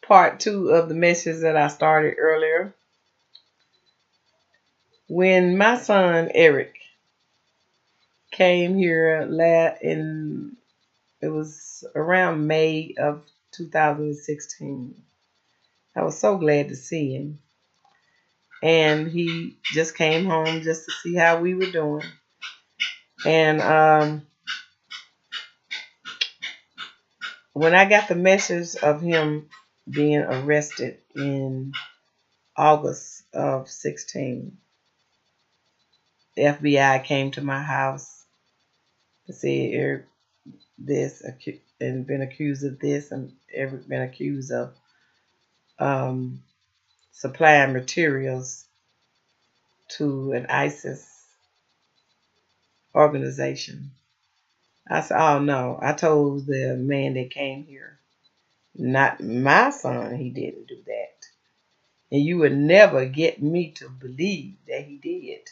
part 2 of the message that I started earlier. When my son Erick came here it was around May of 2016. I was so glad to see him. And he just came home just to see how we were doing. And when I got the message of him being arrested in August of 16, the FBI came to my house to say Erick this and been accused of this, and Erick been accused of supplying materials to an ISIS organization. I said, oh no. I told the man that came here, not my son, he didn't do that. And you would never get me to believe that he did.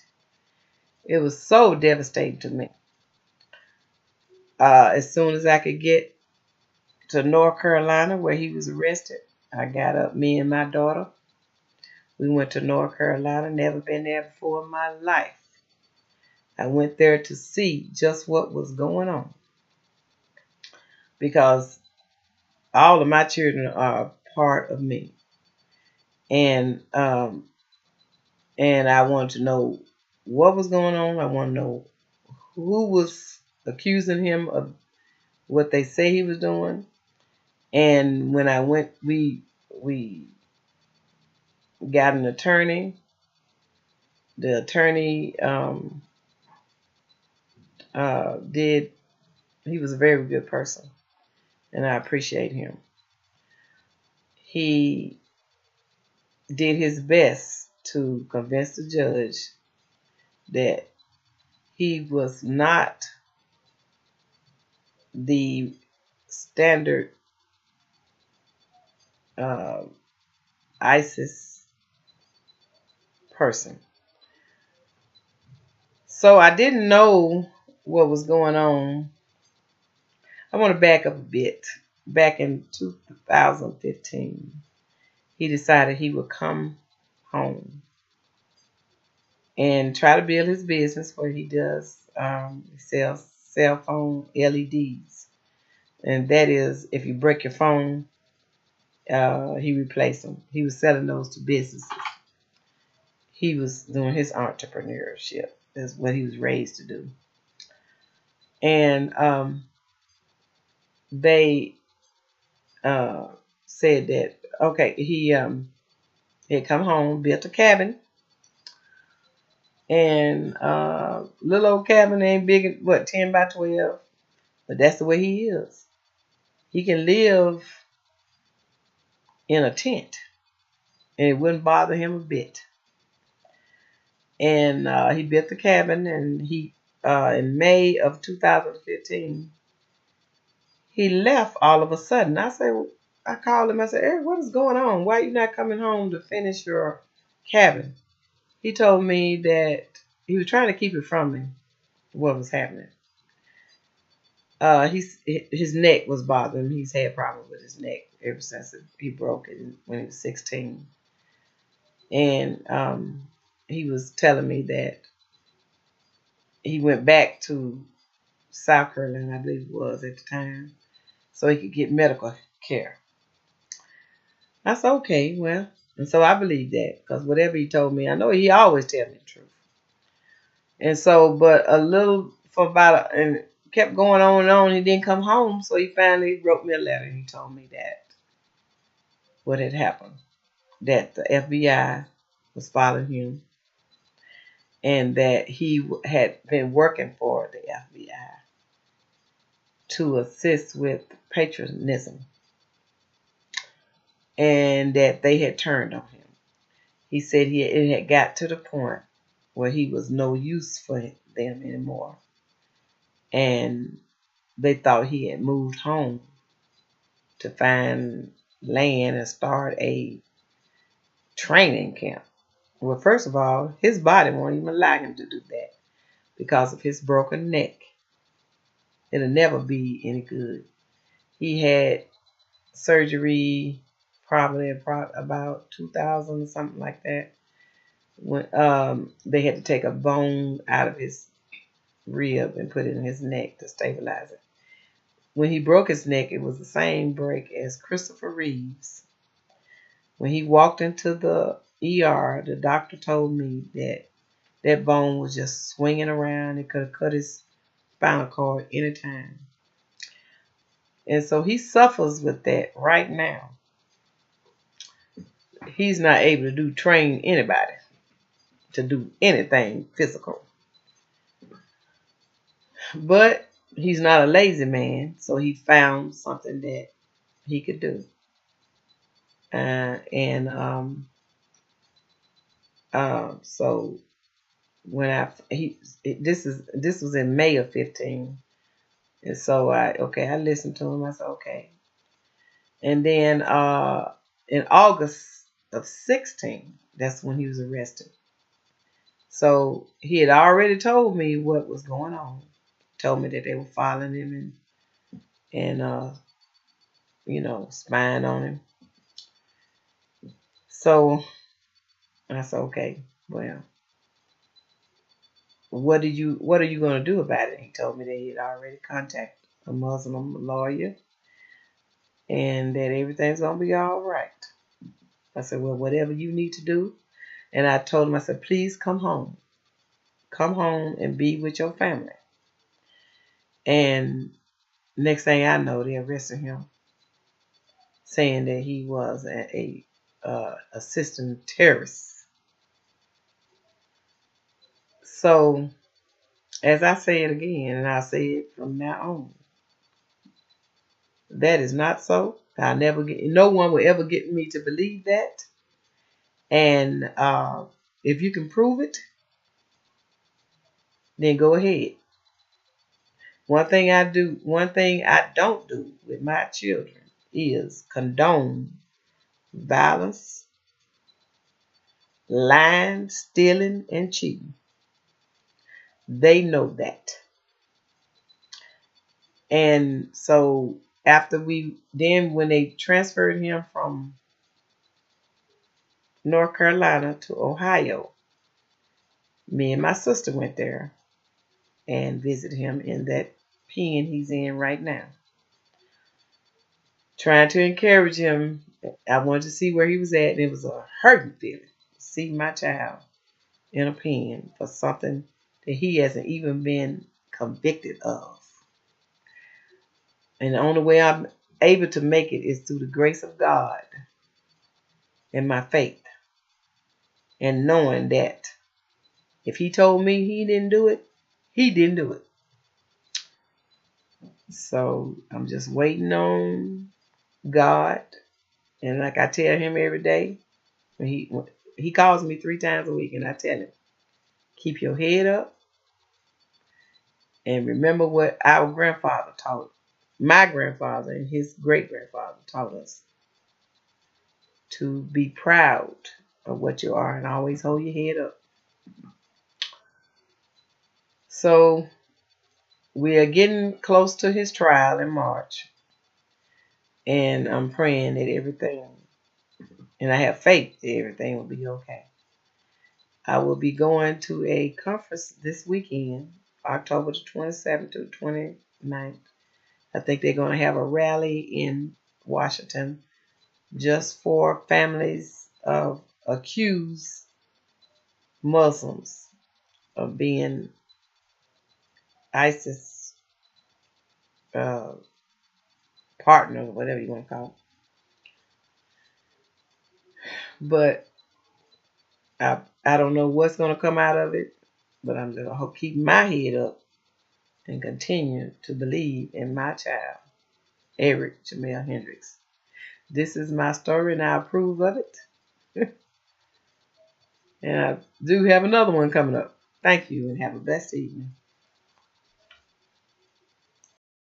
It was so devastating to me. As soon as I could get to North Carolina where he was arrested, I got up, me and my daughter. We went to North Carolina, never been there before in my life. I went there to see just what was going on. Because all of my children are part of me. And I wanted to know what was going on. I want to know who was accusing him of what they say he was doing. And when I went, we got an attorney. The attorney he was a very good person, and I appreciate him. He did his best to convince the judge that he was not the standard ISIS person. So I didn't know what was going on. I want to back up a bit. Back in 2015, he decided he would come home and try to build his business where he does he sells cell phone LEDs. And that is, if you break your phone, he replaced them. He was selling those to businesses. He was doing his entrepreneurship. That's what he was raised to do. And they said that, okay, he had come home, built a cabin. And little old cabin ain't big, what, 10 by 12? But that's the way he is. He can live in a tent, and it wouldn't bother him a bit. And he built the cabin, and he in May of 2015, he left all of a sudden. I called him. I said, Erick, what is going on? Why are you not coming home to finish your cabin? He told me that he was trying to keep it from me, what was happening. His neck was bothering him. He's had problems with his neck ever since he broke it when he was 16. And he was telling me that he went back to South Carolina, I believe it was at the time, so he could get medical care. I said, okay, well, and so I believe that, because whatever he told me, I know he always tells me the truth. And so, but and kept going on and on. He didn't come home, so he finally wrote me a letter. And he told me that what had happened, that the FBI was following him, and that he had been working for the FBI to assist with patriotism, and that they had turned on him. He said it had got to the point where he was no use for them anymore. And they thought he had moved home to find land and start a training camp. Well, first of all, his body won't even allow him to do that because of his broken neck. It'll never be any good. He had surgery probably about 2000 or something like that. When they had to take a bone out of his rib and put it in his neck to stabilize it. When he broke his neck, it was the same break as Christopher Reeves. When he walked into the ER, the doctor told me that that bone was just swinging around. It could have cut his spinal cord anytime. And so he suffers with that right now. He's not able to train anybody to do anything physical. But he's not a lazy man, so he found something that he could do. So when this was in May of 15, and so I listened to him. I said okay, and then in August of 16, that's when he was arrested. So he had already told me what was going on. Told me that they were following him and spying on him. So I said, okay, well, what are you going to do about it? He told me that he had already contacted a Muslim lawyer and that everything's going to be all right. I said, well, whatever you need to do. And I told him, I said, please come home. Come home and be with your family. And next thing I know, they arrested him, saying that he was a assistant terrorist. So, as I say it again, and I'll say it from now on, that is not so. No one will ever get me to believe that. And if you can prove it, then go ahead. One thing I don't do with my children is condone violence, lying, stealing, and cheating. They know that. And so when they transferred him from North Carolina to Ohio, me and my sister went there and visited him in that pen he's in right now. Trying to encourage him. I wanted to see where he was at, and it was a hurting feeling to see my child in a pen for something that he hasn't even been convicted of. And the only way I'm able to make it is through the grace of God and my faith. And knowing that if he told me he didn't do it, he didn't do it. So I'm just waiting on God. And like I tell him every day, when he calls me 3 times a week, and I tell him, keep your head up and remember what our grandfather taught. My grandfather and his great-grandfather taught us to be proud of what you are and always hold your head up. So we are getting close to his trial in March. And I'm praying that and I have faith that everything will be okay. I will be going to a conference this weekend, October the 27th to 29th. I think they're going to have a rally in Washington just for families of accused Muslims of being ISIS partner, whatever you want to call it. But I don't know what's going to come out of it, but I'm going to keep my head up and continue to believe in my child, Erick Jamel Hendricks. This is my story, and I approve of it. And I do have another one coming up. Thank you, and have a blessed evening.